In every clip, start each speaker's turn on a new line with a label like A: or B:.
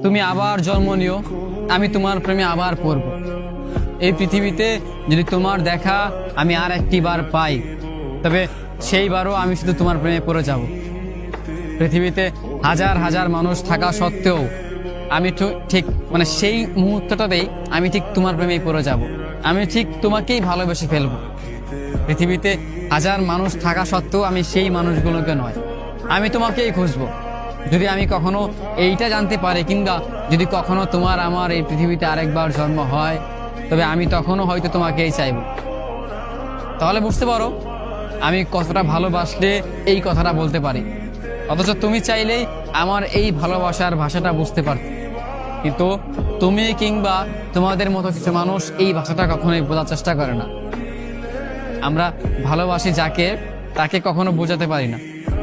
A: তুমি আবার জন্ম নিও, আমি তোমার প্রেমে আবার পড়ব। এই পৃথিবীতে যদি তোমার দেখা আমি আর একটি বার পাই, তবে সেইবারও আমি শুধু তোমার প্রেমে পড়ে যাব। পৃথিবীতে হাজার হাজার মানুষ থাকা সত্ত্বেও আমি ঠিক মানে সেই মুহূর্তটাতেই আমি ঠিক তোমার প্রেমেই পড়ে যাব। আমি ঠিক তোমাকেই ভালোবেসে ফেলব। পৃথিবীতে হাজার মানুষ থাকা সত্ত্বেও আমি সেই মানুষগুলোকে নয়, আমি তোমাকেই খুঁজব। যদি আমি কখনো এইটা জানতে পারি, কিংবা যদি কখনো তোমার আমার এই পৃথিবীতে আরেকবার জন্ম হয়, তবে আমি তখনও হয়তো তোমাকেই চাইব। তাহলে বুঝতে পারো আমি কতটা ভালোবাসলে এই কথাটা বলতে পারি। অথচ তুমি চাইলেই আমার এই ভালোবাসার ভাষাটা বুঝতে পারতে, কিন্তু তুমি কিংবা তোমাদের মতো কিছু মানুষ এই ভাষাটা কখনোই বোঝার চেষ্টা করে না। আমরা ভালোবাসি যাকে, তাকে কখনো বোঝাতে পারি না,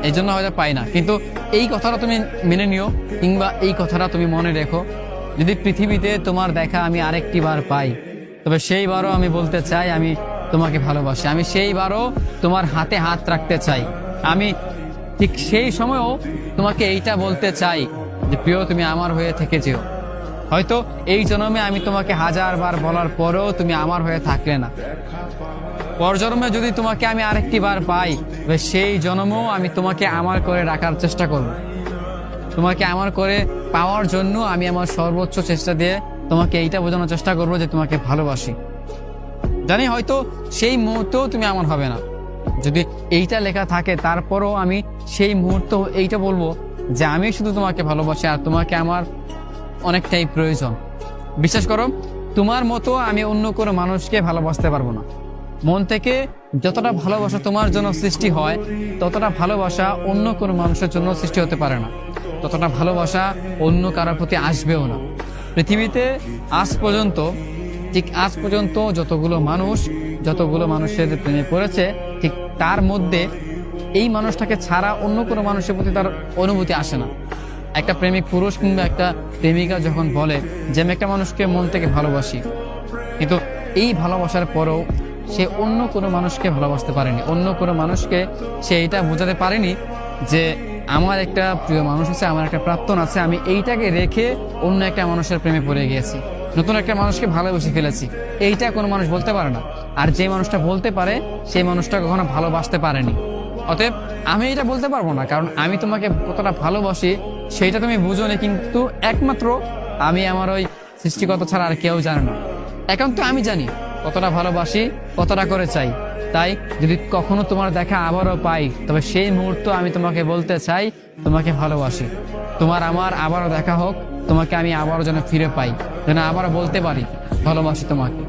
A: এই জন্য হয়তো পাই না। কিন্তু এই কথাটা তুমি মেনে নিও, কিংবা এই কথাটা তুমি মনে রেখো, যদি পৃথিবীতে তোমার দেখা আমি আরেকটি বার পাই, তবে সেইবারও আমি বলতে চাই আমি তোমাকে ভালোবাসি। আমি সেইবারও তোমার হাতে হাত রাখতে চাই। আমি ঠিক সেই সময়ও তোমাকে এইটা বলতে চাই যে প্রিয়, তুমি আমার হয়ে থেকে যেও। হয়তো এই জন্মে আমি তোমাকে হাজার বার বলার পরেও তুমি আমার হয়ে থাকলে না, পরজন্মে যদি তোমাকে আমি আরেকটি বার পাই, তবে সেই জন্মেও আমি তোমাকে আমার করে রাখার চেষ্টা করব। তোমাকে আমার করে পাওয়ার জন্য আমি আমার সর্বোচ্চ চেষ্টা দিয়ে তোমাকে এইটা বোঝানোর চেষ্টা করবো যে তোমাকে ভালোবাসি। জানি হয়তো সেই মুহূর্তেও তুমি আমার হবে না, যদি এইটা লেখা থাকে তারপরও আমি সেই মুহূর্ত এইটা বলবো যে আমি শুধু তোমাকে ভালোবাসি, আর তোমাকে আমার অনেকটাই প্রয়োজন। বিশ্বাস করো, তোমার মতো আমি অন্য কোনো মানুষকে ভালোবাসতে পারবো না। মন থেকে যতটা ভালোবাসা তোমার জন্য সৃষ্টি হয়, ততটা ভালোবাসা অন্য কোনো মানুষের জন্য সৃষ্টি হতে পারে না, ততটা ভালোবাসা অন্য কারোর প্রতি আসবেও না। পৃথিবীতে আজ পর্যন্ত যতগুলো মানুষের প্রেমে পড়েছে, ঠিক তার মধ্যে এই মানুষটাকে ছাড়া অন্য কোনো মানুষের প্রতি তার অনুভূতি আসে না। একটা প্রেমিক পুরুষ কিংবা একটা প্রেমিকা যখন বলে যে আমি একটা মানুষকে মন থেকে ভালোবাসি, কিন্তু এই ভালোবাসার পরেও সে অন্য কোনো মানুষকে ভালোবাসতে পারেনি, অন্য কোনো মানুষকে সে এইটা বোঝাতে পারেনি যে আমার একটা প্রিয় মানুষ আছে, আমার একটা প্রাক্তন আছে, আমি এইটাকে রেখে অন্য একটা মানুষের প্রেমে পড়ে গিয়েছি, নতুন একটা মানুষকে ভালোবেসে ফেলেছি। এইটা কোনো মানুষ বলতে পারে না। আর যে মানুষটা বলতে পারে, সেই মানুষটা কখনো ভালোবাসতে পারেনি। অতএব আমি এটা বলতে পারবো না, কারণ আমি তোমাকে কতটা ভালোবাসি সেইটা তুমি বুঝোনি, কিন্তু একমাত্র আমি আমার ওই সৃষ্টিকর্তা ছাড়া আর কেউ জানে না। এখন তো আমি জানি কতটা ভালোবাসি, কতটা করে চাই। তাই যদি কখনো তোমার দেখা আবারও পাই, তবে সেই মুহূর্ত আমি তোমাকে বলতে চাই তোমাকে ভালোবাসি। তোমার আমার আবারও দেখা হোক, তোমাকে আমি আবারও যেন ফিরে পাই, যেন আবারও বলতে পারি ভালোবাসি তোমাকে।